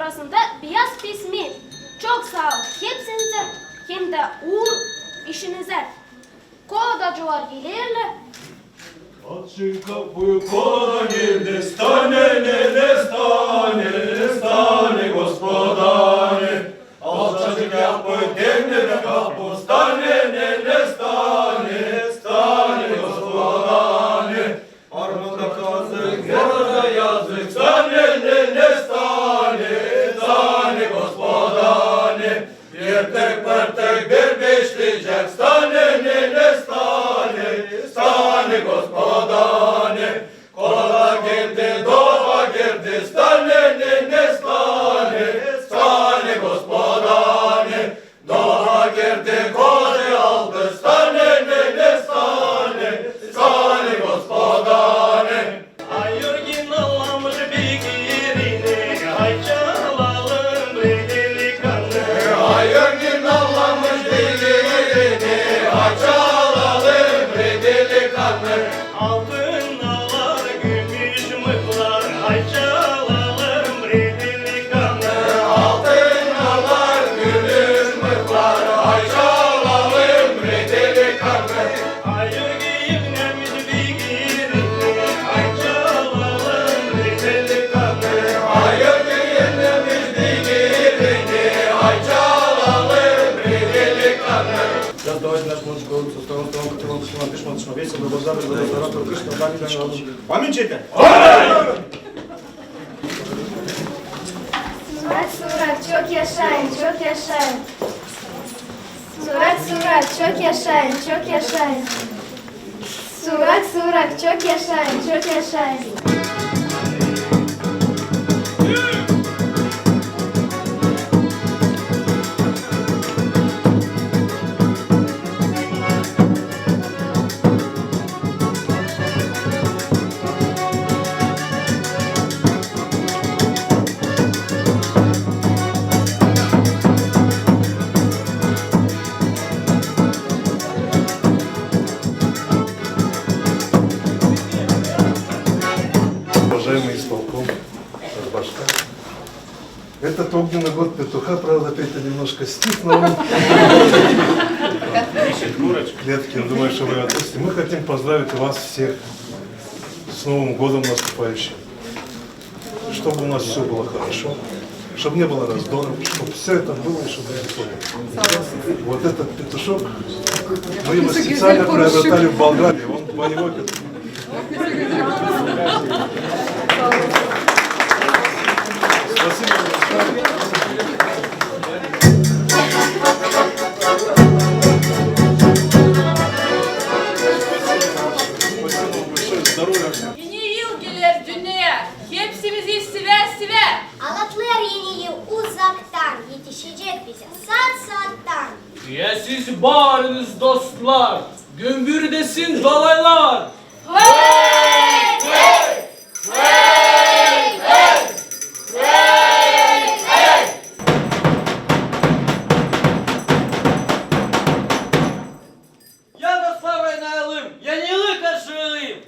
arasında beyaz pismi. Çok sağ ol hepsinize hem de uğur işinize. Kodacılar gelirler. Açın kapıyı kola girdi, stane, gospodane. Alçacık yapı demlere kapı, stane, gospodane. Armada kazık, yarada yazık, stane, gospodane. Bir tek bir beşleyecek, stane, gospodane. Kola girdi, doğa girdi, stane, gospodane. Doğa girdi, kola aldı, stane, gospodane. Hayır ginalamış bigirini, hay çalalım delikanlı. Hayır ginalamış bigirini, hay çalalım delikanlı. Altın alar gümüş mıhlar, hay çalalım delikanlı. Altın alar gümüş mıhlar, hay çalalım delikanlı. Hayır giyinlemiş bigirini, hay çalalım delikanlı. Hayır giyinlemiş bigirini, hay çalalım delikanlı. Сейчас давайте наш музыку со второго котелом Шиман Пишман весело, Базар, Заратор, Кришна, Бами, Амин чейте! Surat çok yaşayın, çok yaşayın. Surat çok yaşayın, çok yaşayın. Surat çok yaşayın, çok yaşayın. Уважаемый исполком Башка. Этот огненный год петуха, правда, Петя немножко стих на ум. Клетки, я думаю, что вы отпустите. Мы хотим поздравить вас всех с Новым годом наступающим. Чтобы у нас все было хорошо, чтобы не было раздоров, чтобы все это было и чтобы не было. Вот этот петушок, мы его специально приобретали в Болгарии, он боевой петух. Yeni yıl gelir dünyaya, hepsimizi sive. Anlatılır yeni yıl uzaktan, yetişecek bize saattan. Diyesiz bağırınız dostlar, gümbürdesin dalaylar. Ya dostlar oynayalım, yeni yılı karşılayalım.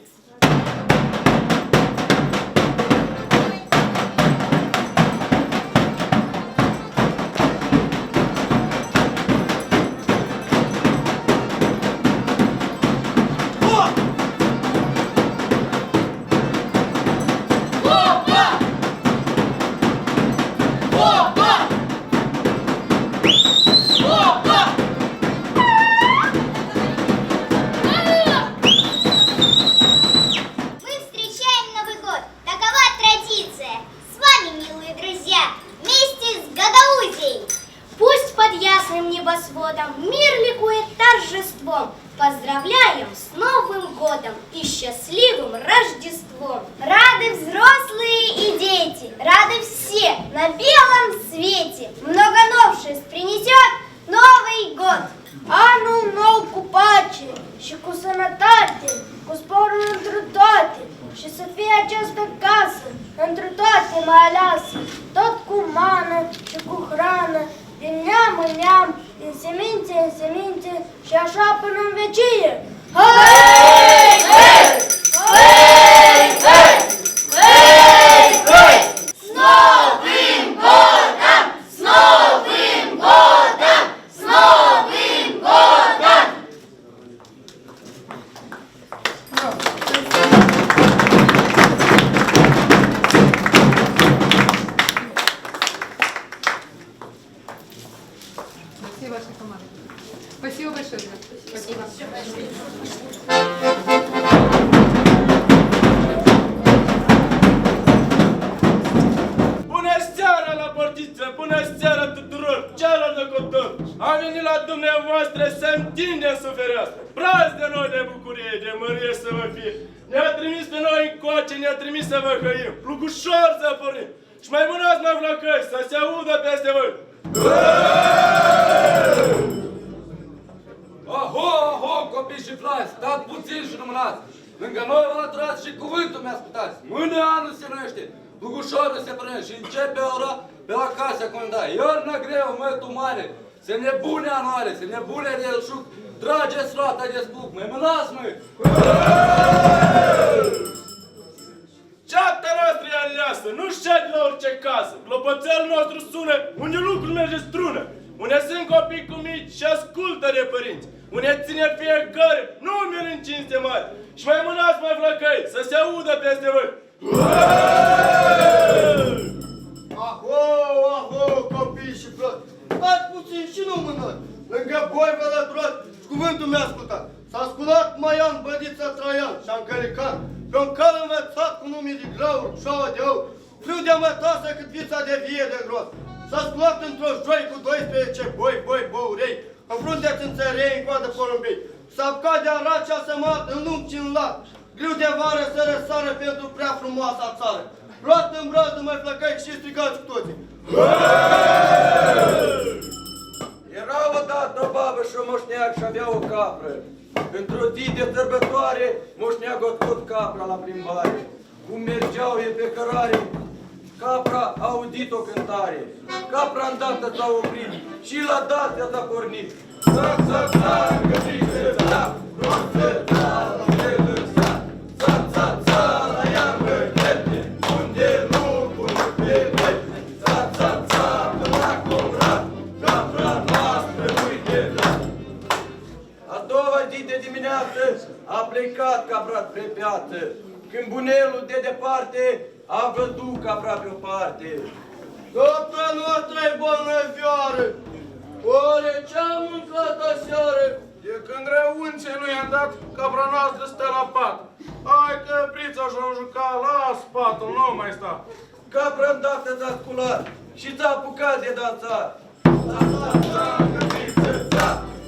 Мы встречаем Новый год, такова традиция. С вами, милые друзья, вместе с Гагаузией. Пусть под ясным небосводом мир ликует торжеством. Поздравляем с Новым годом и счастливым Рождеством. Рады взрослые и дети, рады все на белом свете. Много новшеств принесет Новый год. Anul nou cu pace și cu sănătate, cu sporul întru toate și să fie această casă întru toate mai aleasă, tot cu mană și cu hrană, din neam în neam, din semințe în semințe și așa până în vecie. Hei! Hei! Hei! Hei! Hei! Hei! S Novim Godom! fie. Ne-a trimis pe noi încoace, ne-a trimis să vă hăim. Plugușor să pornim. Și mai mânați, mă flăcăi, să se audă peste voi. Aho, aho, copii și frați, stați puțin și nu mânați. Lângă noi vă lăturați și cuvântul mi-ascultați. Mâine anul se nuiește, plugușorul se prănește și începe ora pe la casa comandă. Iarnă greu, mătul mare, se nebune anuare, se nebune de elșuc, trageți roata de spluc, mai mânați, măi! Ceapta noastră e aleasă, nu șed la orice casă. Clopoțelul nostru sună unde lucrul merge strună. Unde sunt copii cu mici și ascultă de părinți. Unde ține fiecare numele în cinste mari. Și mai mânați, mai flăcăi, să se audă peste voi. Aho, aho, copii și frăți, stați puțin și nu mânați. Lângă voi vă lăturați și cuvântul mi-a ascultat. S-a sculat Maian, Bădița Traian și-a încălicat pe un cal învățat cu nume de graur, șoa de ou, friu de mătasă cât vița de vie de gros. S-a sculat într-o joi cu 12 boi, băurei, în fruntea țânțărei, în coadă porumbei. S-a apucat de arat și-a sămat în lung și în lat, greu de vară să răsară pentru prea frumoasa țară. Luat în brazdă, mai flăcăi și strigați cu toții. Era odată o babă și un moșneag și avea o capră. Într-o zi de sărbătoare, moșneagul a scos capra la plimbare. Cum mergeau ei pe cărare, capra a audit o cântare. Capra îndată s-a oprit și la dația s-a pornit. Zac, zac, zac, găsiți-se, zac, roste, zac, la fel zac, zac, zac, zac, la iarbă, ghete, unde lucru nu pe vei. Zac, zac, zac, la comrat, capra noastră nu-i de vrea. A doua zi de dimineață a plecat capra spre piață. Când bunelul de departe a văzut capra pe o parte. Capra noastră e bolnăvioară, oare ce-a mâncat aseară? De când răunțe nu i-am dat, capra noastră stă la pat. Hai că prița și-o juca, las patul, nu mai sta. Capra îndată s-a sculat și s-a apucat de dansat.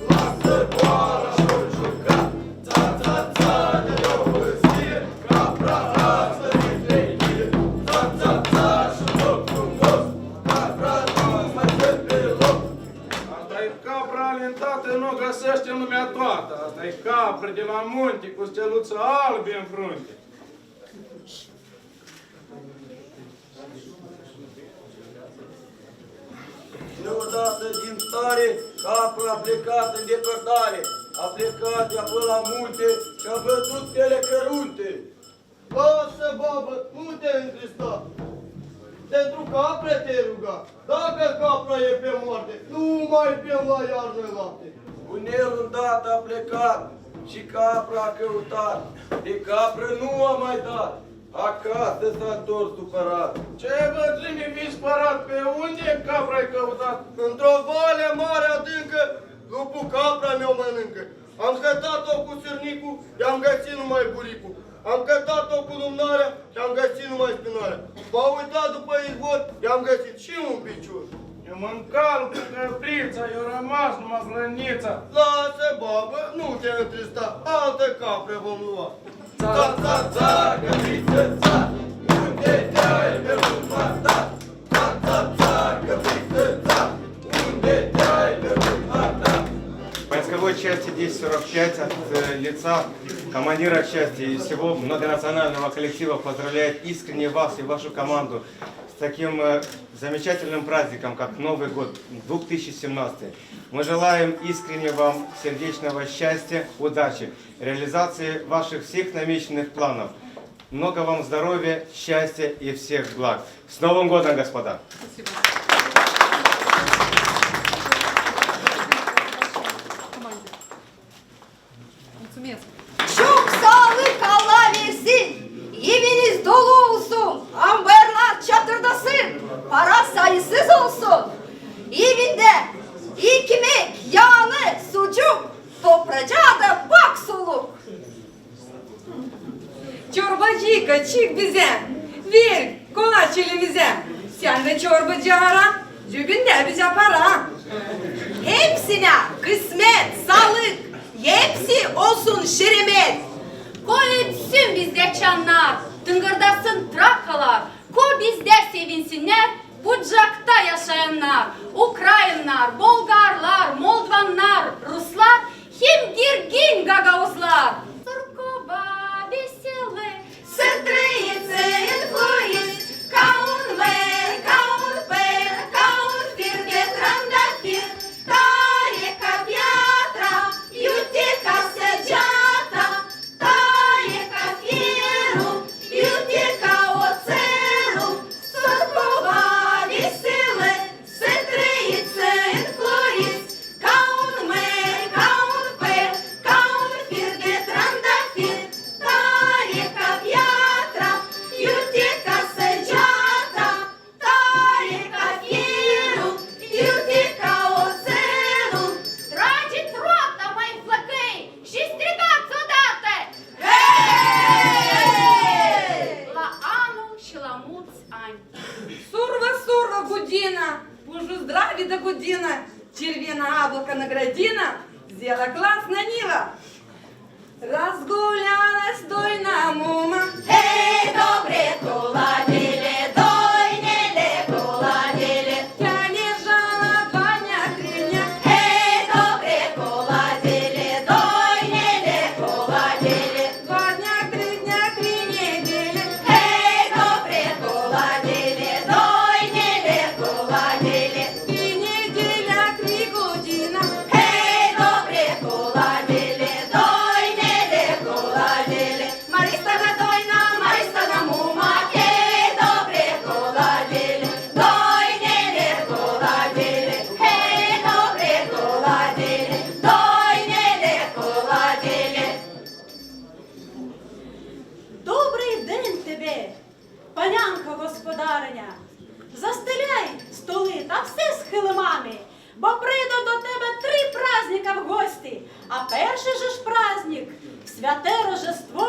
Lasă boala și-o juca, ța-ța-ța de-o văzie, capra lasă din trăie, ța-ța-ța și-un loc frumos, capra nu mai stă pe loc. Asta-i capra alintată, nu găsește în lumea toată. Asta-i capra de la munte cu steluță albe în frunte. Deodată din stare, capra a plecat în depărtare, a plecat de apă la munte și a văzut stele cărunte. Lasă, babă, nu te întrista. Pentru capre te ruga. Dacă capra e pe moarte, nu mai bem la iarnă lapte. Bunelul îndată a plecat și capra a căutat, de capră nu a mai dat. Acasă s-a întors supărat. Ce bătrâni vii spărat? Pe unde capra ai căutat? Într-o vale mare adâncă, lupul capra mi-o mănâncă. Am cătat-o cu sârnicul, i-am găsit numai buricul. Am cătat-o cu lumnarea și am găsit numai spinarea. M-a uitat după izvor, i-am găsit și un picior. Eu mă încalc cu căprița, eu rămas numai flănița. Lasă, babă, nu te întrista, altă capră vom lua. Ța, ța, ța, căpriță, ța, unde te-ai pe lumea ta? Ța, ța, ța, căpriță, ța, unde te-ai pe lumea ta? Войсковой части 1045 от лица командира части и всего многонационального коллектива поздравляет искренне вас и вашу команду с таким замечательным праздником, как Новый год 2017. Мы желаем искренне вам сердечного счастья, удачи, реализации ваших всех намеченных планов. Много вам здоровья, счастья и всех благ. С Новым годом, господа! Çok sağlık Allah versin. Eviniz dolu olsun. Amberler çatırdasın. Para sayısız olsun. Evinde ekmek, yağını, sucuk, topracağı da bak soluk. Çorbacıyka çık bize. Ver konaç elimize. Sen de çorbacı ara. Cebinde bize para. Hepsine kısmet, sağlık. Hepsi olsun şeremet. Koyut sün bizde çanlar, tıngırdasın trakalar, ko bizde sevinsinler, bucakta yaşayanlar, Ukraynalar, Bolgarlar, Moldvanlar, Ruslar, hem girgin gagavuzlar. Суркова веселая, Сестрице інфлуїст, каунвер, каунпер, каунфір, ветрандафір, таріка п'ятра, ютіка седжата, таріка фіру, ютіка оцеру, суркова веселе, сестрице інфлуїст, каунмер, каунпер, каунфір, ветрандафір, таріка п'ятра, ютіка седжата, таріка фіру, ютіка оцеру. Тратить рота, мої флаки, шістрігаться дати. Гей! Лаану шеламуц ань. Сурва, гудина, бужу здраві да гудина, червена облако наградина, з'їла класна ніва. Разгулялась дойна мума. Ей, добре колодили, дойнели колодили. Я лежала 2 дня, 3 дня. Ей, добре колодили, дойнели колодили. 2 дня, 3 дня, 3 недели. Ей, добре колодили, дойнели колодили. 3 неделя, 3 година. Ей, добре колодили, дойнели колодили. Марistana дойна, Марistana мума. Ей, добре колодили, дойнели колодили. Ей, добре колодили, дойнели колодили. Добрий день тебе, панянко господариня. Застеляй столи та все з хилимами, бо прийду до тебе 3 праздника в гості. А перший же ж праздник – святе Рождество